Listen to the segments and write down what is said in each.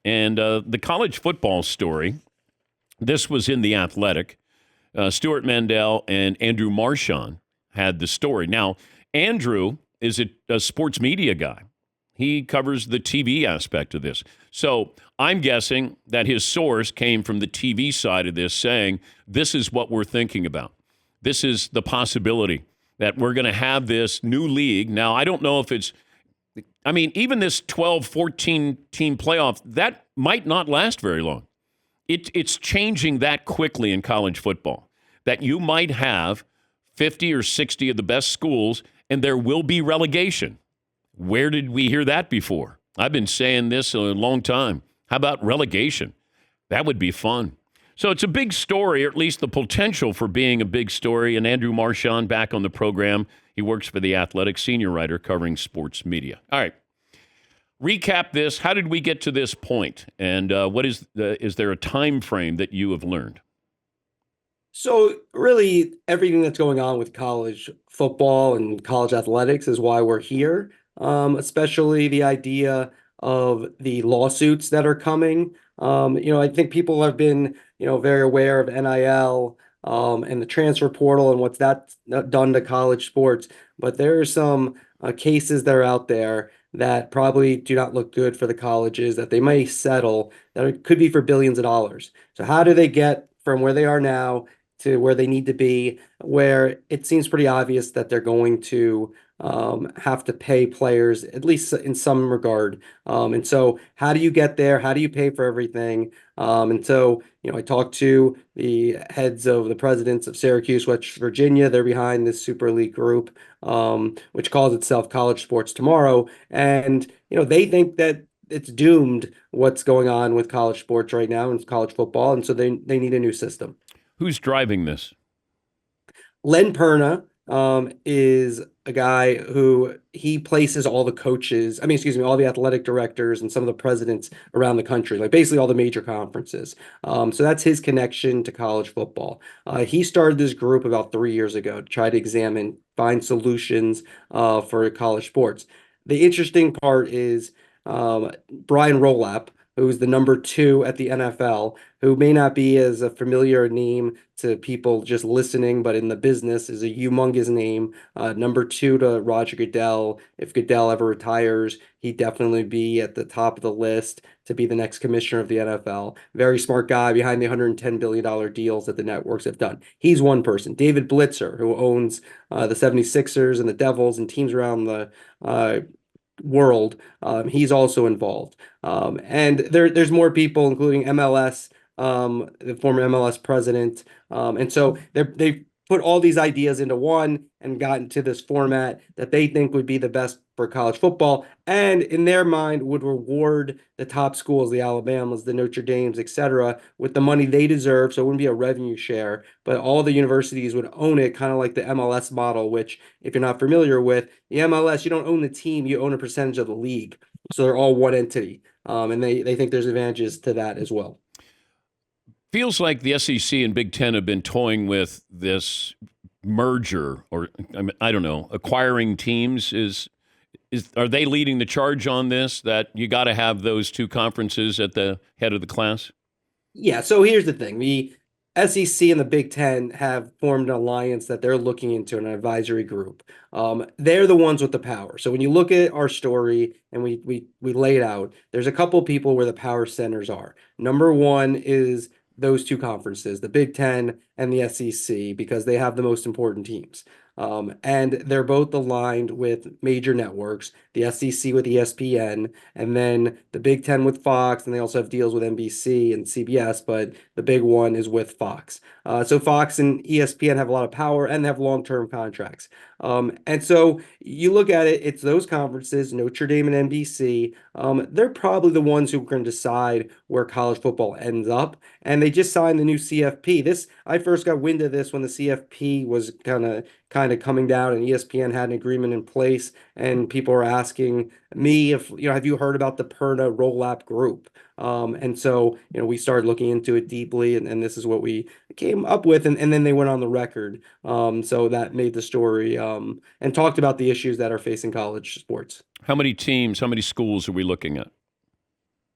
And the college football story, this was in The Athletic. Stuart Mandel and Andrew Marchand had the story. Now, Andrew is a sports media guy. He covers the TV aspect of this. So I'm guessing that his source came from the TV side of this, saying, this is what we're thinking about. This is the possibility that we're going to have this new league. Now, I don't know if even this 12, 14 team playoff, that might not last very long. It's changing that quickly in college football, that you might have 50 or 60 of the best schools, and there will be relegation. Where did we hear that before? I've been saying this a long time. How about relegation? That would be fun. So it's a big story, or at least the potential for being a big story. And Andrew Marchand back on the program. He works for The Athletic, senior writer covering sports media. All right. Recap this. How did we get to this point? And is there a time frame that you have learned? So really, everything that's going on with college football and college athletics is why we're here, especially the idea of the lawsuits that are coming. I think people have been, very aware of NIL, and the transfer portal and what's that done to college sports. But there are some cases that are out there that probably do not look good for the colleges, that they may settle, that it could be for billions of dollars. So how do they get from where they are now to where they need to be, where it seems pretty obvious that they're going to have to pay players, at least in some regard. And so how do you get there? How do you pay for everything? And so, I talked to the heads of the presidents of Syracuse, West Virginia. They're behind this Super League group, which calls itself College Sports Tomorrow. And, they think that it's doomed what's going on with college sports right now and college football. And so they need a new system. Who's driving this? Len Perna is a guy who he places all the coaches, all the athletic directors and some of the presidents around the country, like basically all the major conferences. So that's his connection to college football. He started this group about 3 years ago to try to find solutions for college sports. The interesting part is Brian Rolap, who's the number 2 at the NFL, who may not be as a familiar name to people just listening, but in the business is a humongous name. Number 2 to Roger Goodell. If Goodell ever retires, he'd definitely be at the top of the list to be the next commissioner of the NFL. Very smart guy behind the $110 billion deals that the networks have done. He's one person. David Blitzer, who owns the 76ers and the Devils and teams around the world. He's also involved. And there's more people, including MLS, the former MLS president. And so they put all these ideas into one and gotten to this format that they think would be the best for college football, and in their mind would reward the top schools, the Alabamas, the Notre Dames, etc., with the money they deserve. So it wouldn't be a revenue share, but all the universities would own it, kind of like the MLS model, which, if you're not familiar with the MLS, you don't own the team, you own a percentage of the league. So they're all one entity. And they think there's advantages to that as well. Feels like the SEC and Big Ten have been toying with this merger, or I don't know, acquiring teams. Are they leading the charge on this, that you got to have those two conferences at the head of the class? Yeah, so here's the thing. The SEC and the Big Ten have formed an alliance that they're looking into, an advisory group. They're the ones with the power. So when you look at our story and we lay it out, there's a couple of people where the power centers are. Number one is those two conferences, the Big Ten and the SEC, because they have the most important teams. And they're both aligned with major networks, the SEC with ESPN, and then the Big Ten with Fox, and they also have deals with NBC and CBS, but the big one is with Fox. So Fox and ESPN have a lot of power and they have long-term contracts. And so you look at it, it's those conferences, Notre Dame and NBC. They're probably the ones who are going to decide where college football ends up. And they just signed the new CFP. I first got wind of this when the CFP was kind of coming down and ESPN had an agreement in place, and people were asking me if, have you heard about the Perna Roll-Up group? And so, we started looking into it deeply, and this is what we came up with, and then they went on the record. So that made the story, and talked about the issues that are facing college sports. How many teams, how many schools are we looking at?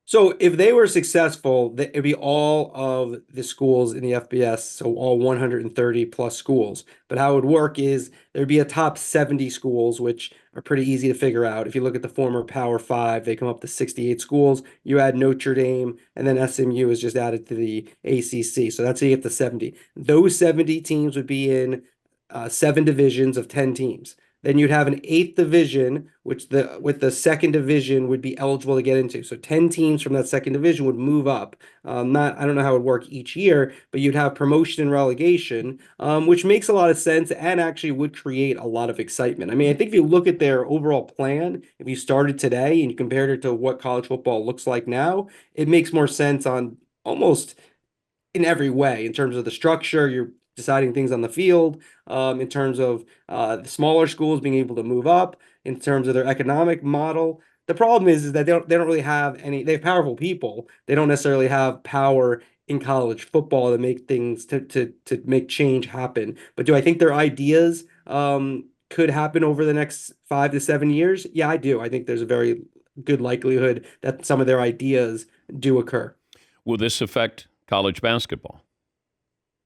So if they were successful, it'd be all of the schools in the FBS, so all 130 plus schools. But how it would work is there'd be a top 70 schools, which are pretty easy to figure out. If you look at the former Power Five, they come up to 68 schools. You add Notre Dame, and then SMU is just added to the ACC. So that's how you get to 70. Those 70 teams would be in seven divisions of 10 teams. Then you'd have an eighth division, which the second division would be eligible to get into. So 10 teams from that second division would move up. Not I don't know how it would work each year, but you'd have promotion and relegation, which makes a lot of sense and actually would create a lot of excitement. I mean, I think if you look at their overall plan, if you started today and you compared it to what college football looks like now, it makes more sense on almost in every way in terms of the structure. You're deciding things on the field, in terms of the smaller schools being able to move up, in terms of their economic model. The problem is that they don't really have any. They have powerful people. They don't necessarily have power in college football to make things to make change happen. But do I think their ideas could happen over the next 5 to 7 years? Yeah, I do. I think there's a very good likelihood that some of their ideas do occur. Will this affect college basketball?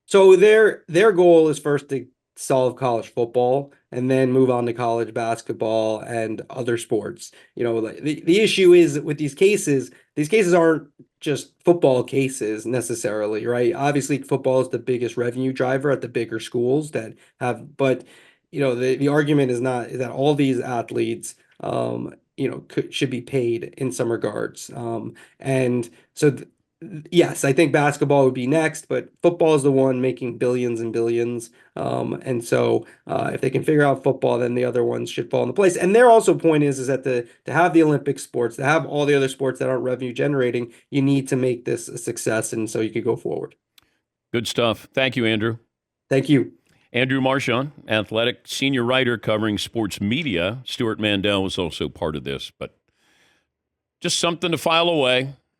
So their goal is first to solve college football and then move on to college basketball and other sports. Like the issue is with these cases aren't just football cases necessarily, right? Obviously, football is the biggest revenue driver at the bigger schools that have, but the argument is that all these athletes should be paid in some regards. And so yes, I think basketball would be next, but football is the one making billions and billions. And so if they can figure out football, then the other ones should fall into place. And their also point is that to have the Olympic sports, to have all the other sports that aren't revenue generating, you need to make this a success, and so you could go forward. Good stuff. Thank you, Andrew. Thank you. Andrew Marchand, athletic senior writer covering sports media. Stuart Mandel was also part of this, but just something to file away.